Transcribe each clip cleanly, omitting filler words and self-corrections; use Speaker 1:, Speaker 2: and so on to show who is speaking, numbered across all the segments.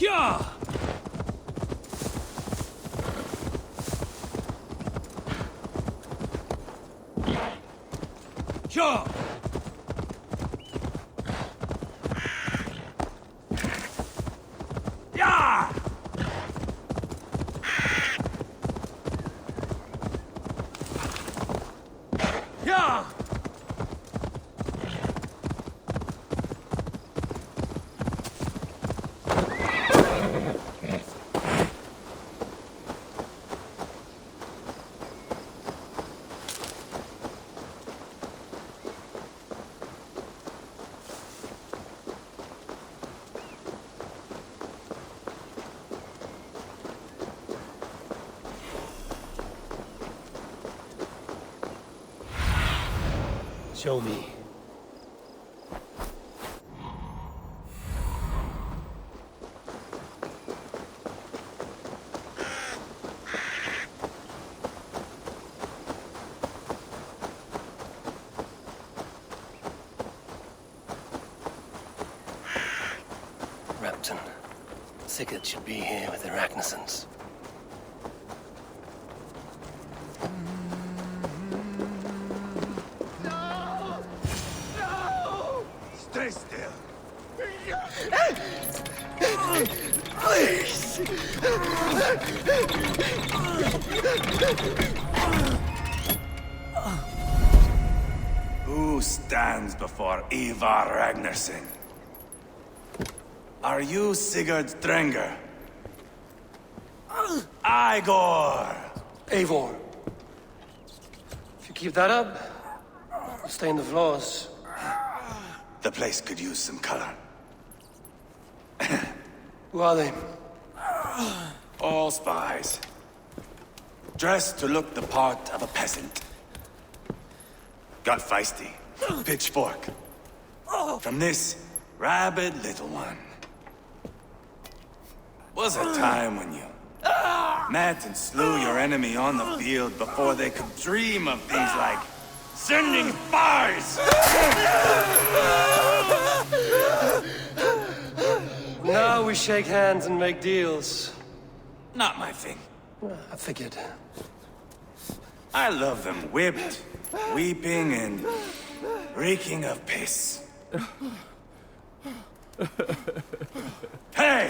Speaker 1: Yeah! Yeah! Yeah! Yeah! Show me.
Speaker 2: Repton. Sigurd should be here with the Ragnarsons.
Speaker 3: Stay still.
Speaker 2: Please!
Speaker 3: Who stands before Ivar Ragnarsson? Are you Sigurd Drenger? Igor!
Speaker 2: Eivor. If you keep that up, I'll stay in the floors.
Speaker 3: The place could use some color.
Speaker 2: Who are they?
Speaker 3: All spies. Dressed to look the part of a peasant. Got feisty. Pitchfork. From this rabid little one. Was a time when you met and slew your enemy on the field before they could dream of things like sending spies!
Speaker 2: Now we shake hands and make deals.
Speaker 3: Not my thing.
Speaker 2: I figured.
Speaker 3: I love them whipped, weeping, and reeking of piss. Hey!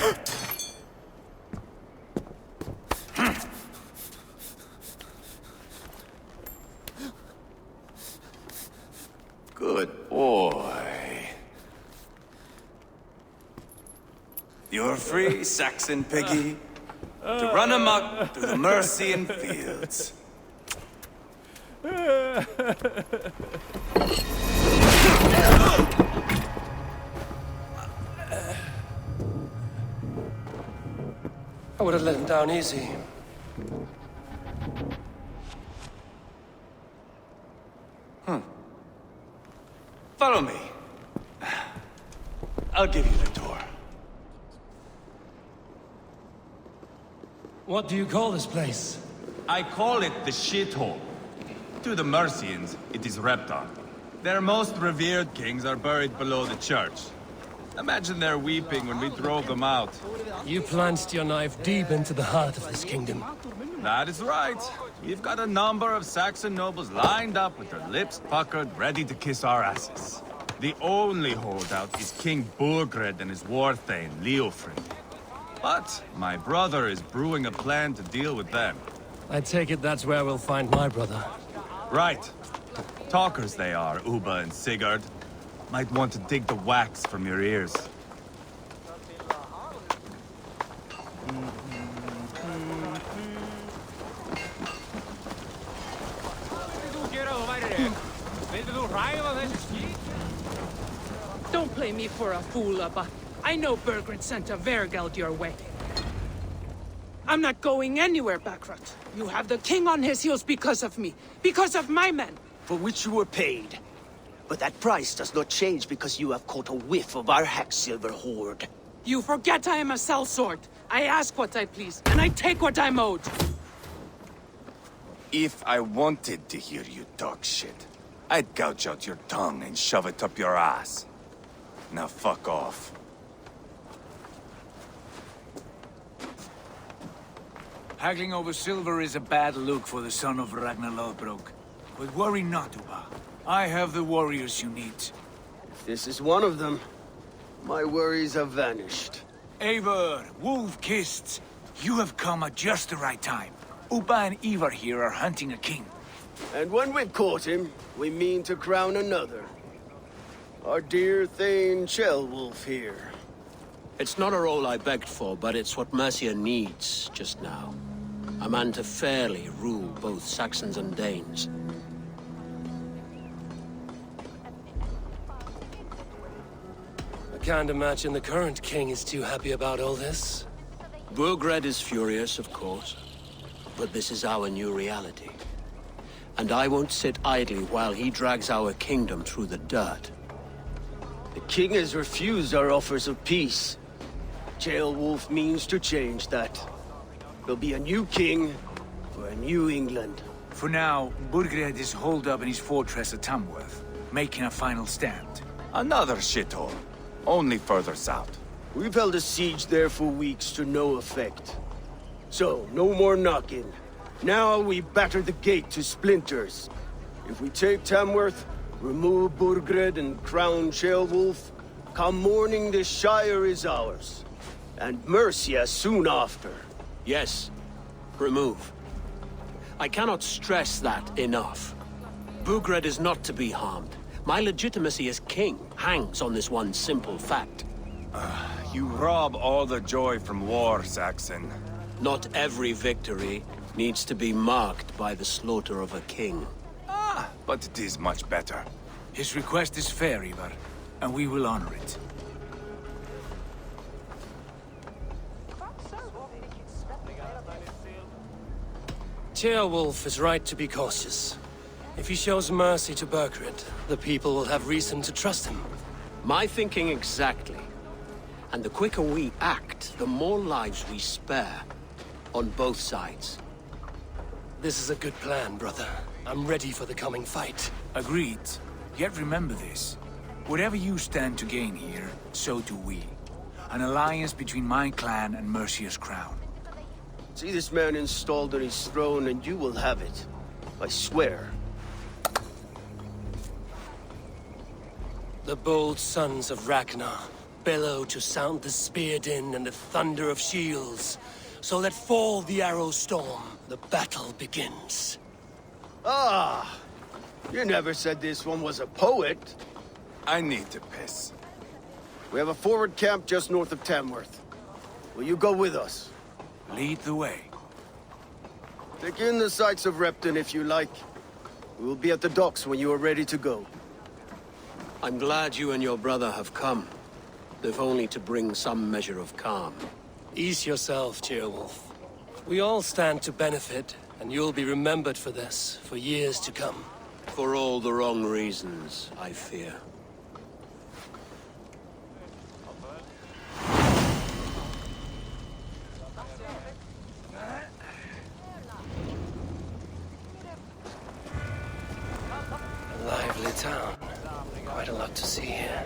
Speaker 3: Good boy. You're free, Saxon piggy, to run amok through the Mercian fields.
Speaker 2: I would have let him down easy.
Speaker 3: Follow me. I'll give you the door.
Speaker 1: What do you call this place?
Speaker 4: I call it the shithole. To the Mercians, it is Repton. Their most revered kings are buried below the church. Imagine their weeping when we drove them out.
Speaker 1: You plunged your knife deep into the heart of this kingdom.
Speaker 4: That is right. We've got a number of Saxon nobles lined up with their lips puckered, ready to kiss our asses. The only holdout is King Burgred and his war thane, Leofrid. But my brother is brewing a plan to deal with them.
Speaker 1: I take it that's where we'll find my brother.
Speaker 4: Right. Talkers they are, Ubba and Sigurd. Might want to dig the wax from your ears.
Speaker 5: Don't play me for a fool, Ubba. I know Burgred sent a Vergeld your way. I'm not going anywhere, Backrot. You have the king on his heels because of me. Because of my men.
Speaker 6: For which you were paid. But that price does not change because you have caught a whiff of our Hacksilver hoard.
Speaker 5: You forget I am a sellsword. I ask what I please, and I take what I'm owed.
Speaker 3: If I wanted to hear you talk shit, I'd gouge out your tongue and shove it up your ass. Now fuck off.
Speaker 7: Haggling over silver is a bad look for the son of Ragnar Lothbrok. But worry not, Ubba. I have the warriors you need.
Speaker 6: This is one of them. My worries have vanished.
Speaker 7: Eivor, Wolf-Kissed, you have come at just the right time. Ubba and Ivar here are hunting a king.
Speaker 6: And when we've caught him, we mean to crown another. Our dear Thane Ceolwulf here.
Speaker 8: It's not a role I begged for, but it's what Mercia needs just now. A man to fairly rule both Saxons and Danes.
Speaker 1: I can't imagine the current king is too happy about all this.
Speaker 8: Burgred is furious, of course. But this is our new reality. And I won't sit idly while he drags our kingdom through the dirt.
Speaker 6: The king has refused our offers of peace. Ceolwulf means to change that. There'll be a new king for a new England.
Speaker 7: For now, Burgred is holed up in his fortress at Tamworth, making a final stand.
Speaker 3: Another shithole. Only further south.
Speaker 6: We've held a siege there for weeks to no effect. So, no more knocking. Now we batter the gate to splinters. If we take Tamworth, remove Burgred and crown Ceolwulf, come morning the Shire is ours. And Mercia soon after.
Speaker 8: Yes, remove. I cannot stress that enough. Burgred is not to be harmed. My legitimacy as king hangs on this one simple fact.
Speaker 3: You rob all the joy from war, Saxon.
Speaker 8: Not every victory needs to be marked by the slaughter of a king.
Speaker 3: But it is much better.
Speaker 7: His request is fair, Ivar, and we will honor it.
Speaker 1: Ceolwulf is right to be cautious. If he shows mercy to Burgred, the people will have reason to trust him.
Speaker 8: My thinking exactly. And the quicker we act, the more lives we spare. On both sides.
Speaker 1: This is a good plan, brother. I'm ready for the coming fight.
Speaker 7: Agreed. Yet remember this. Whatever you stand to gain here, so do we. An alliance between my clan and Mercia's crown.
Speaker 6: See this man installed on his throne and you will have it. I swear.
Speaker 1: The bold sons of Ragnar bellow to sound the spear din and the thunder of shields. So let fall the arrow storm. The battle begins.
Speaker 6: Ah! You never said this one was a poet.
Speaker 3: I need to piss.
Speaker 6: We have a forward camp just north of Tamworth. Will you go with us?
Speaker 7: Lead the way.
Speaker 6: Take in the sights of Repton if you like. We will be at the docks when you are ready to go.
Speaker 8: I'm glad you and your brother have come. If only to bring some measure of calm.
Speaker 1: Ease yourself, Ceolwulf. We all stand to benefit, and you'll be remembered for this, for years to come.
Speaker 8: For all the wrong reasons, I fear.
Speaker 1: A lively town. Quite a lot to see here.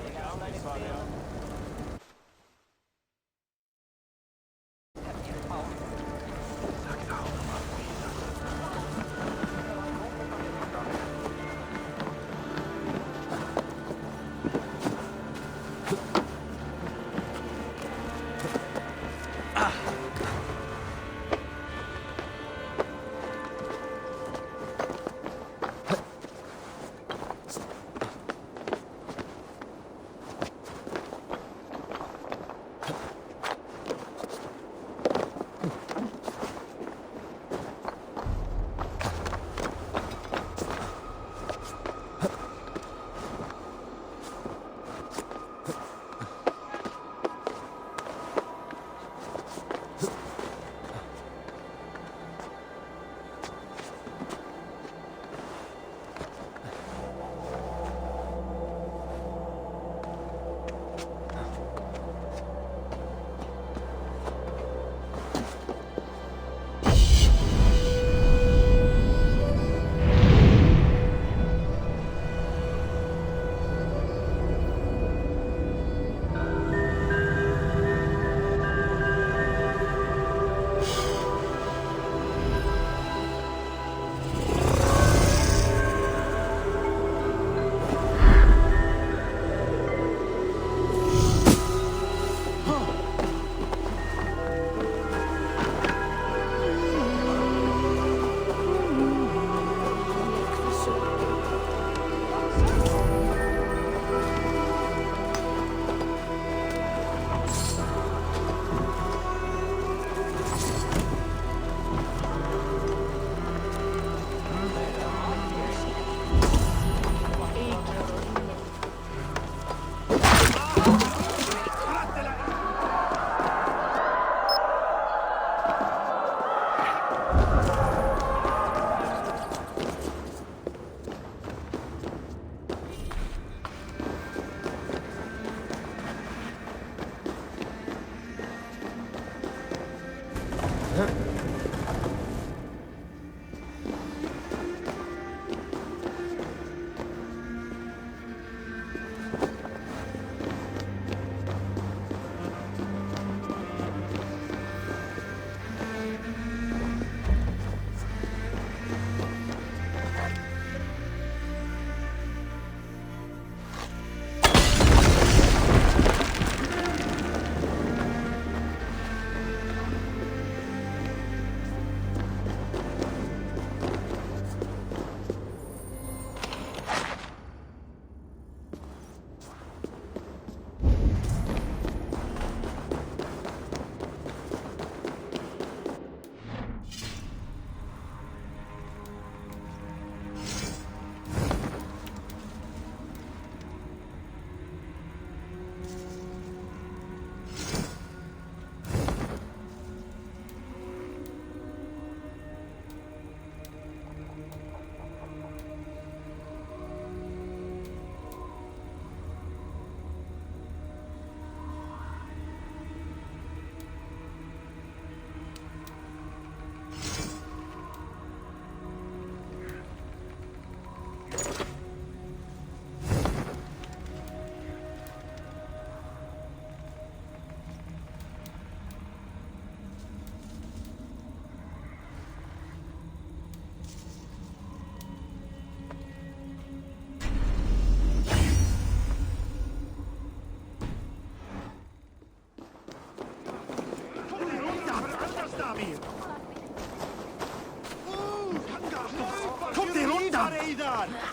Speaker 9: Ragnar!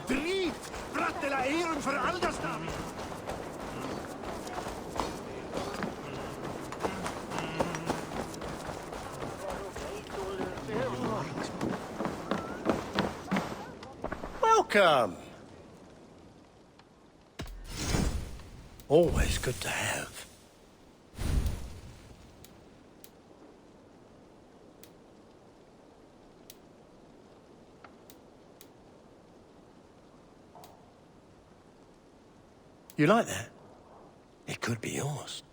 Speaker 9: Drit! Brattela eron för Alderstam!
Speaker 6: Welcome! Always good to have. You like that? It could be yours.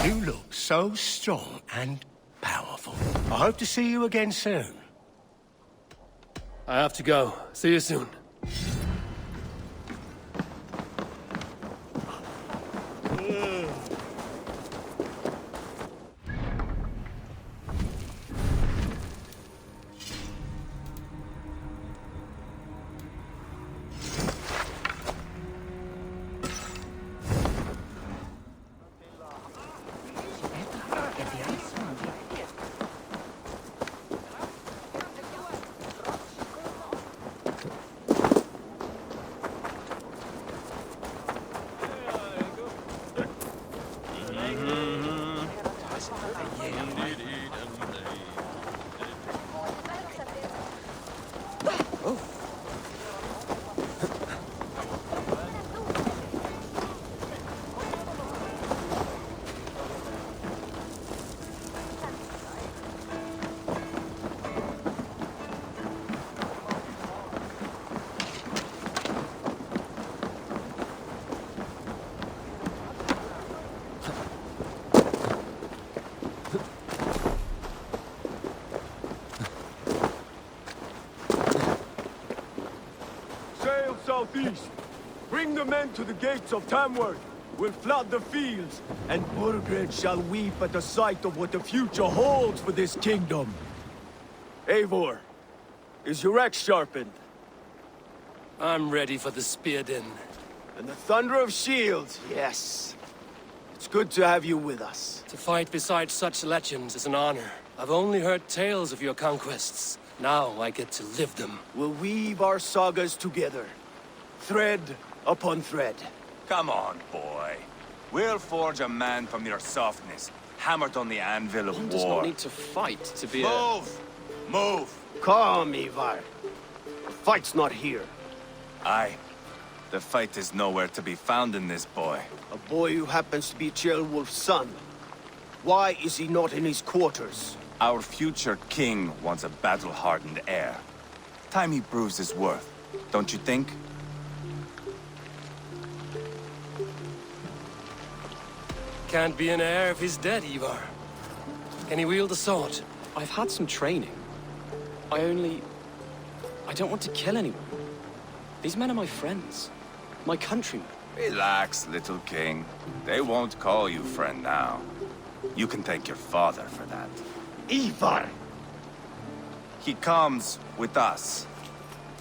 Speaker 6: You look so strong and powerful. I hope to see you again soon.
Speaker 2: I have to go. See you soon.
Speaker 6: Sail southeast. Bring the men to the gates of Tamworth. We'll flood the fields, and Burgred shall weep at the sight of what the future holds for this kingdom. Eivor, is your axe sharpened?
Speaker 2: I'm ready for the spear din.
Speaker 6: And the thunder of shields, yes. It's good to have you with us.
Speaker 2: To fight beside such legends is an honor. I've only heard tales of your conquests. Now I get to live them.
Speaker 6: We'll weave our sagas together, thread upon thread.
Speaker 3: Come on, boy. We'll forge a man from your softness, hammered on the anvil of
Speaker 2: One
Speaker 3: war.
Speaker 2: does not need to fight to be
Speaker 3: Move! Move!
Speaker 6: Calm, Ivar. The fight's not here.
Speaker 3: Aye. The fight is nowhere to be found in this boy.
Speaker 6: A boy who happens to be Ceolwulf's son. Why is he not in his quarters?
Speaker 3: Our future king wants a battle-hardened heir. Time he proves his worth, don't you think?
Speaker 2: Can't be an heir if he's dead, Ivar. Can he wield a sword?
Speaker 10: I've had some training. I don't want to kill anyone. These men are my friends. My countrymen.
Speaker 3: Relax, little king. They won't call you friend now. You can thank your father for that.
Speaker 6: Ivar!
Speaker 3: He comes with us.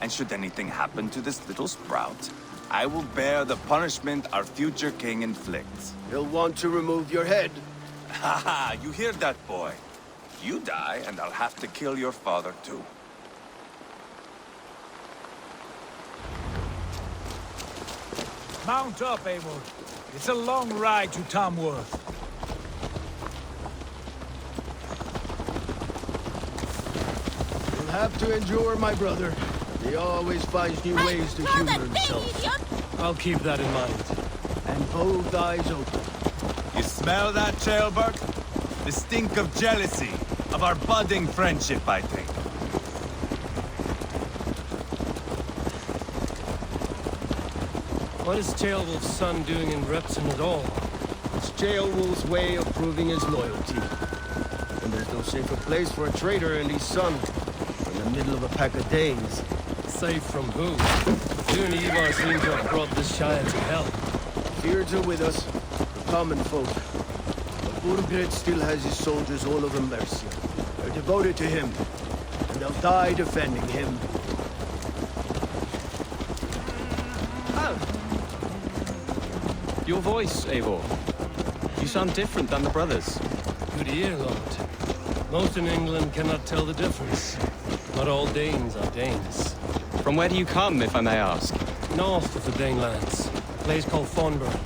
Speaker 3: And should anything happen to this little sprout, I will bear the punishment our future king inflicts.
Speaker 6: He'll want to remove your head.
Speaker 3: Haha, you hear that, boy? You die, and I'll have to kill your father, too.
Speaker 7: Mount up, Eivor. It's a long ride to Tamworth.
Speaker 6: You'll have to endure, my brother. He always finds new ways to humor himself.
Speaker 2: I'll keep that in mind.
Speaker 6: And both eyes open.
Speaker 4: You smell that, Ceolbert? The stink of jealousy, of our budding friendship, I think.
Speaker 2: What is Ceolwulf's son doing in Repton at all?
Speaker 6: It's Ceolwulf's way of proving his loyalty. And there's no safer place for a traitor and his son in the middle of a pack of Danes.
Speaker 2: Safe from who? You and Ivar seem to have brought this Shire to hell.
Speaker 6: Fears are with us, the common folk. But Burgred still has his soldiers all over Mercia. They're devoted to him, and they'll die defending him.
Speaker 10: Your voice, Eivor. You sound different than the brothers.
Speaker 2: Good ear, Lord. Most in England cannot tell the difference. Not all Danes are Danes.
Speaker 10: From where do you come, if I may ask?
Speaker 2: North of the Danelands, a place called Thornburg,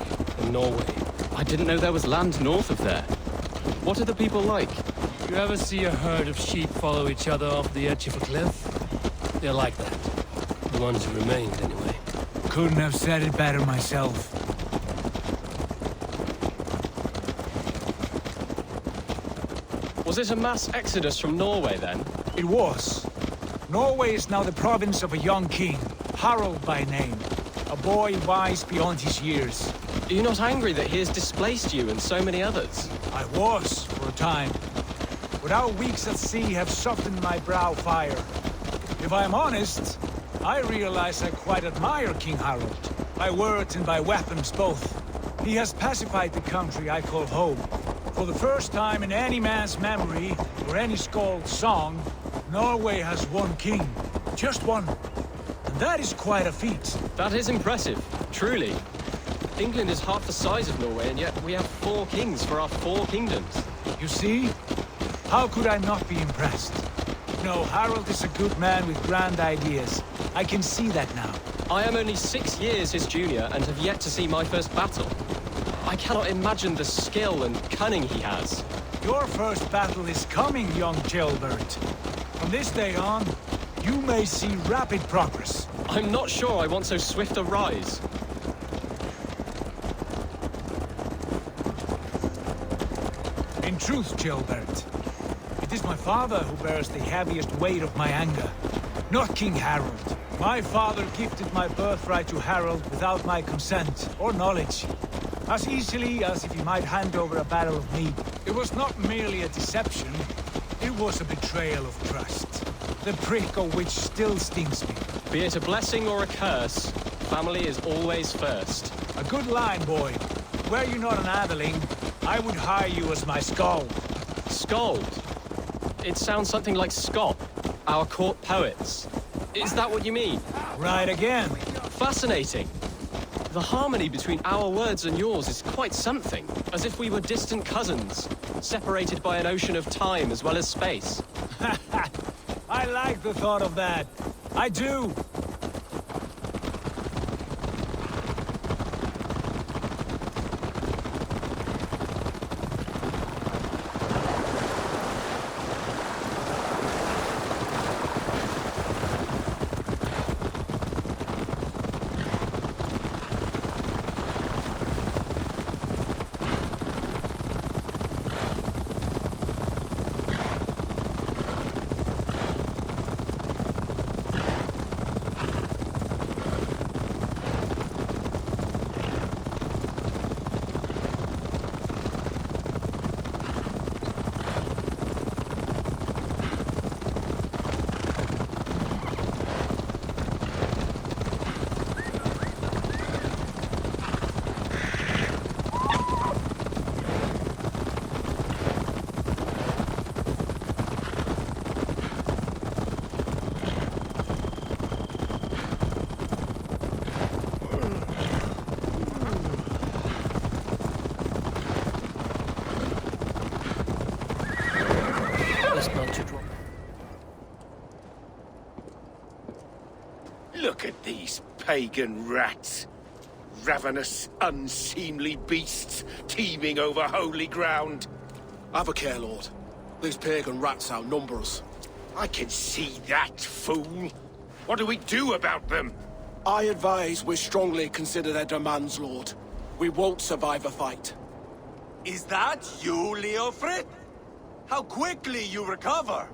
Speaker 2: in Norway.
Speaker 10: I didn't know there was land north of there. What are the people like?
Speaker 2: You ever see a herd of sheep follow each other off the edge of a cliff? They're like that. The ones who remained, anyway.
Speaker 7: Couldn't have said it better myself.
Speaker 10: Was it a mass exodus from Norway, then?
Speaker 7: It was. Norway is now the province of a young king, Harald by name. A boy wise beyond his years.
Speaker 10: Are you not angry that he has displaced you and so many others?
Speaker 7: I was, for a time. But our weeks at sea have softened my brow fire. If I am honest, I realize I quite admire King Harald. By words and by weapons both. He has pacified the country I call home. For the first time in any man's memory, or any skald's song, Norway has one king. Just one. And that is quite a feat.
Speaker 10: That is impressive, truly. England is half the size of Norway, and yet we have 4 kings for our 4 kingdoms.
Speaker 7: You see? How could I not be impressed? No, Harald is a good man with grand ideas. I can see that now.
Speaker 10: I am only 6 years his junior and have yet to see my first battle. I cannot imagine the skill and cunning he has.
Speaker 7: Your first battle is coming, young jailbird. From this day on, you may see rapid progress.
Speaker 10: I'm not sure I want so swift a rise.
Speaker 7: In truth, jailbird, it is my father who bears the heaviest weight of my anger, not King Harald. My father gifted my birthright to Harald without my consent or knowledge. As easily as if he might hand over a barrel of mead. It was not merely a deception, it was a betrayal of trust. The prick of which still stings me.
Speaker 10: Be it a blessing or a curse, family is always first.
Speaker 7: A good line, boy. Were you not an atheling, I would hire you as my skald.
Speaker 10: Skald? It sounds something like Scott, our court poets. Is that what you mean?
Speaker 7: Right again.
Speaker 10: Fascinating. The harmony between our words and yours is quite something. As if we were distant cousins, separated by an ocean of time as well as space.
Speaker 7: I like the thought of that. I do.
Speaker 9: Look at these pagan rats. Ravenous, unseemly beasts teeming over holy ground.
Speaker 6: Have a care, Lord. These pagan rats outnumber us.
Speaker 9: I can see that, fool. What do we do about them?
Speaker 6: I advise we strongly consider their demands, Lord. We won't survive a fight.
Speaker 3: Is that you, Leofrid? How quickly you recover!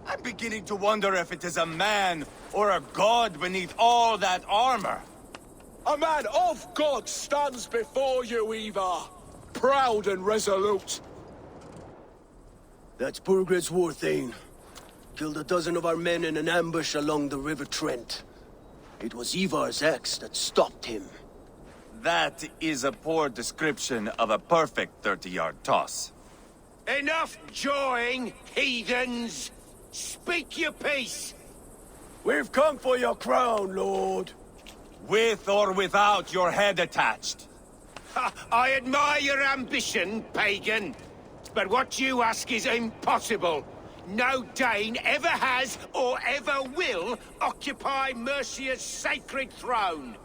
Speaker 3: I'm beginning to wonder if it is a man or a god beneath all that armor.
Speaker 6: A man of God stands before you, Ivar. Proud and resolute. That's Burgred's war thane. Killed a dozen of our men in an ambush along the River Trent. It was Ivar's axe that stopped him.
Speaker 3: That is a poor description of a perfect 30-yard toss.
Speaker 9: Enough jawing, heathens! Speak your piece!
Speaker 6: We've come for your crown, Lord.
Speaker 3: With or without your head attached.
Speaker 9: I admire your ambition, pagan. But what you ask is impossible. No Dane ever has or ever will occupy Mercia's sacred throne.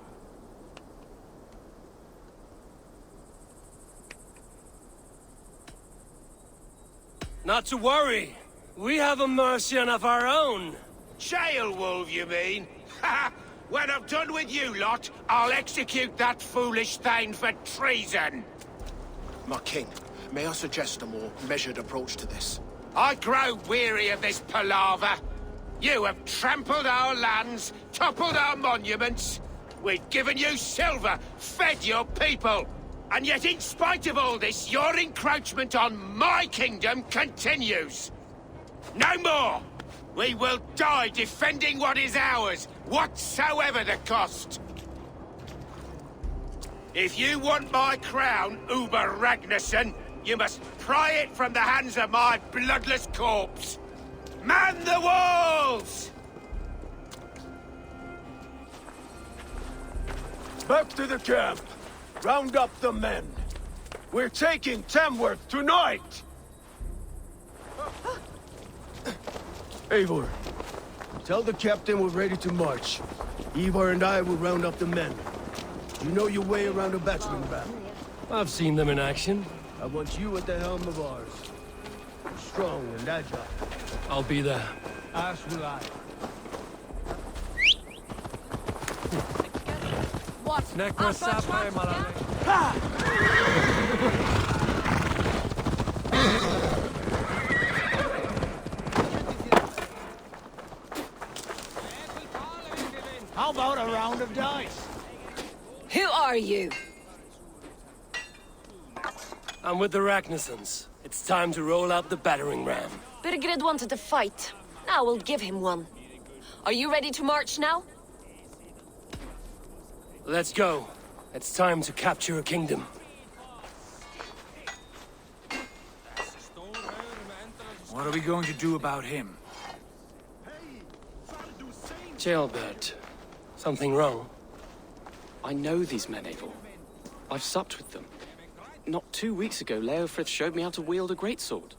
Speaker 1: Not to worry. We have a Mercian of our own.
Speaker 9: Jailwolf, you mean? Ha! When I'm done with you lot, I'll execute that foolish thing for treason.
Speaker 11: My king, may I suggest a more measured approach to this?
Speaker 9: I grow weary of this palaver. You have trampled our lands, toppled our monuments. We've given you silver, fed your people. And yet, in spite of all this, your encroachment on my kingdom continues. No more! We will die defending what is ours, whatsoever the cost. If you want my crown, Ubba Ragnarsson, you must pry it from the hands of my bloodless corpse. Man the walls!
Speaker 6: Back to the camp. Round up the men. We're taking Tamworth tonight! Eivor, tell the captain we're ready to march. Ivar and I will round up the men. You know your way around a battering ram.
Speaker 2: I've seen them in action.
Speaker 6: I want you at the helm of ours. Strong and agile.
Speaker 2: I'll be there.
Speaker 7: As will I.
Speaker 12: How about a round of dice?
Speaker 13: Who are you?
Speaker 1: I'm with the Ragnarssons. It's time to roll out the battering ram.
Speaker 13: Birgred wanted to fight. Now we'll give him one. Are you ready to march now?
Speaker 1: Let's go. It's time to capture a kingdom.
Speaker 7: What are we going to do about him?
Speaker 1: Jailbird. Something wrong?
Speaker 10: I know these men, Eivor. I've supped with them. Not 2 weeks ago, Leofrith showed me how to wield a greatsword.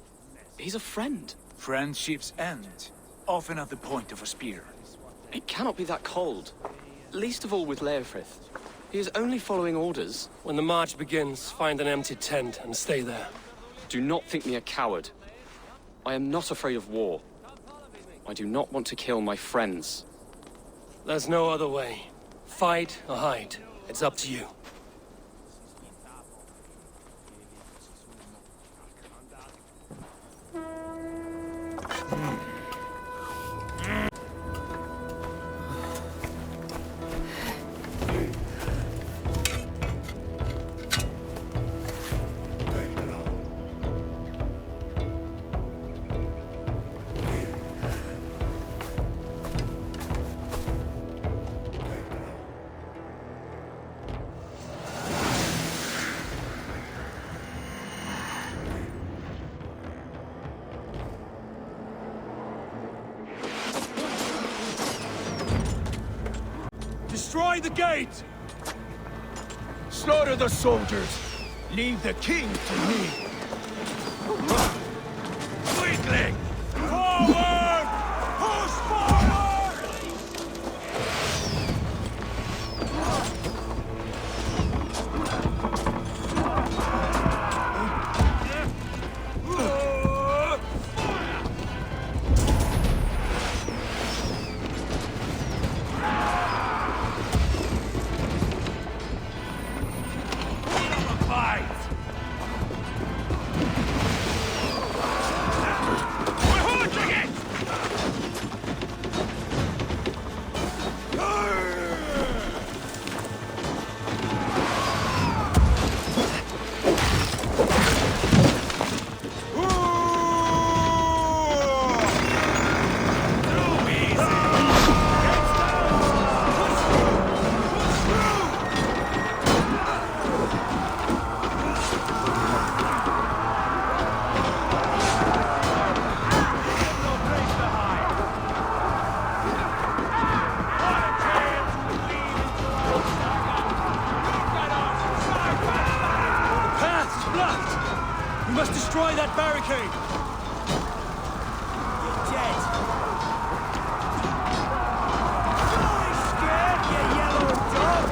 Speaker 10: He's a friend.
Speaker 7: Friendships end, often at the point of a spear.
Speaker 10: It cannot be that cold. Least of all with Leofrith. He is only following orders.
Speaker 1: When the march begins, find an empty tent and stay there.
Speaker 10: Do not think me a coward. I am not afraid of war. I do not want to kill my friends.
Speaker 1: There's no other way. Fight or hide. It's up to you.
Speaker 6: Destroy the gate! Slaughter the soldiers! Leave the king to me!
Speaker 9: Weakling!
Speaker 6: Forward! Push forward!
Speaker 9: Fight!
Speaker 1: blocked! We must destroy that barricade! You're dead! Don't be scared, you yellow dog!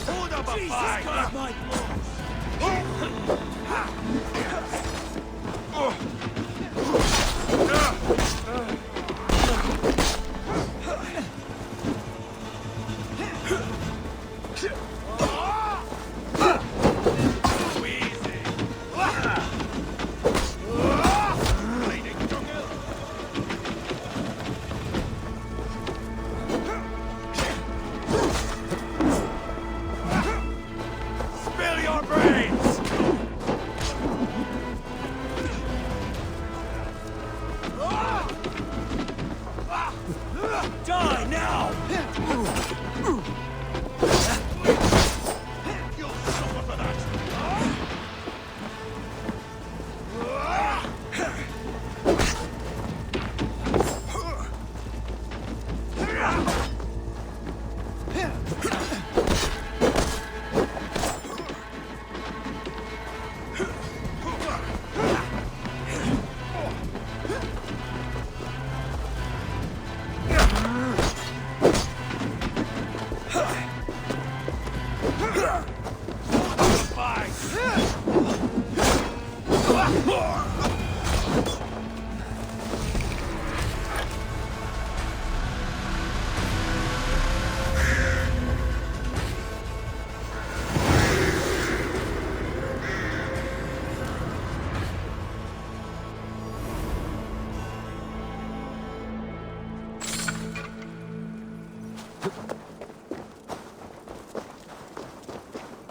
Speaker 3: Hold up a fight!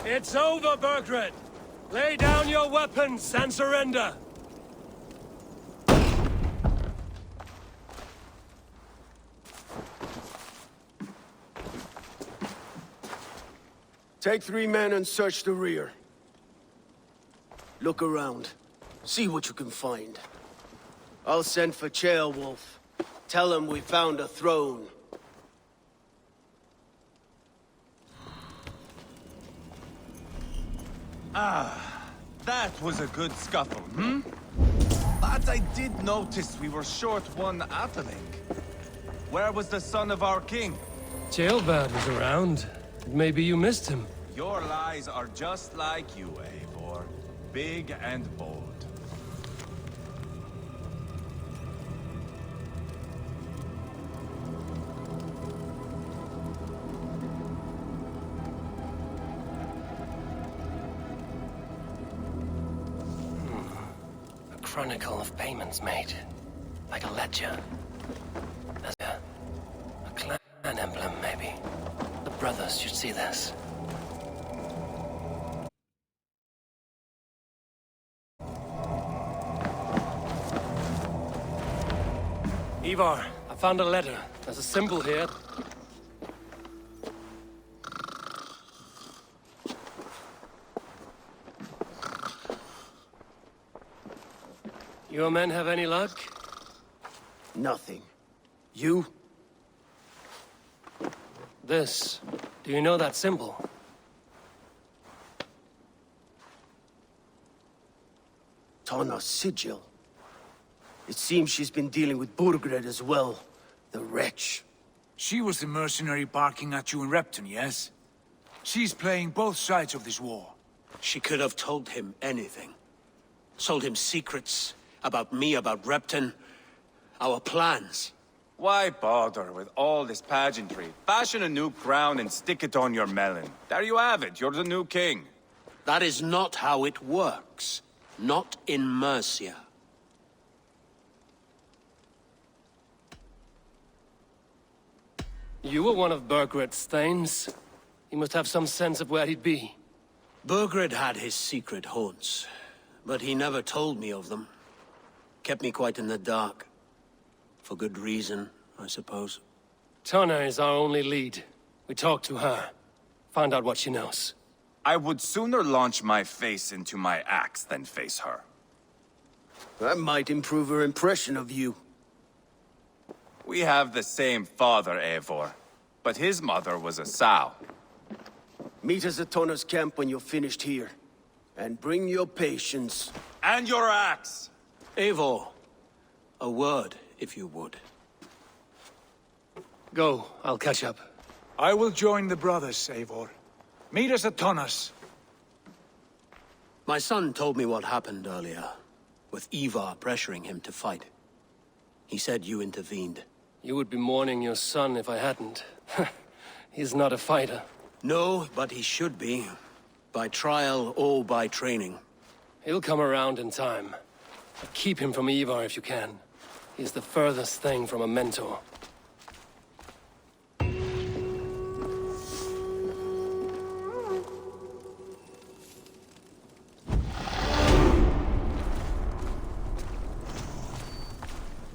Speaker 1: It's over, Burgred! Lay down your weapons and surrender!
Speaker 6: Take 3 men and search the rear. Look around. See what you can find. I'll send for Ceolwulf. Tell him we found a throne.
Speaker 4: That was a good scuffle, hmm? But I did notice we were short one atheling. Where was the son of our king?
Speaker 2: Ceolbad was around. Maybe you missed him.
Speaker 4: Your lies are just like you, Eivor. Big and bold.
Speaker 1: A chronicle of payments made. Like a ledger. There's a clan emblem, maybe. The brothers should see this. Ivar, I found a letter. There's a symbol here. Your men have any luck?
Speaker 6: Nothing. You?
Speaker 1: This. Do you know that symbol?
Speaker 6: Tanna's sigil. It seems she's been dealing with Burgred as well. The wretch.
Speaker 7: She was the mercenary barking at you in Repton, yes? She's playing both sides of this war.
Speaker 8: She could have told him anything. Told him secrets about me, about Repton, our plans.
Speaker 4: Why bother with all this pageantry? Fashion a new crown and stick it on your melon. There you have it, you're the new king.
Speaker 8: That is not how it works. Not in Mercia.
Speaker 1: You were one of Burgred's thanes. He must have some sense of where he'd be.
Speaker 8: Burgred had his secret haunts, but he never told me of them. Kept me quite in the dark. For good reason, I suppose.
Speaker 1: Tanna is our only lead. We talk to her. Find out what she knows.
Speaker 4: I would sooner launch my face into my axe than face her.
Speaker 6: That might improve her impression of you.
Speaker 4: We have the same father, Eivor. But his mother was a sow.
Speaker 6: Meet us at Tanna's camp when you're finished here. And bring your patience.
Speaker 4: And your axe!
Speaker 8: Eivor, a word, if you would.
Speaker 1: Go, I'll catch up.
Speaker 7: I will join the brothers, Eivor. Meet us at Tanna's.
Speaker 8: My son told me what happened earlier, with Ivar pressuring him to fight. He said you intervened.
Speaker 1: You would be mourning your son if I hadn't. He's not a fighter.
Speaker 8: No, but he should be. By trial or by training.
Speaker 1: He'll come around in time. But keep him from Ivar if you can. He's the furthest thing from a mentor.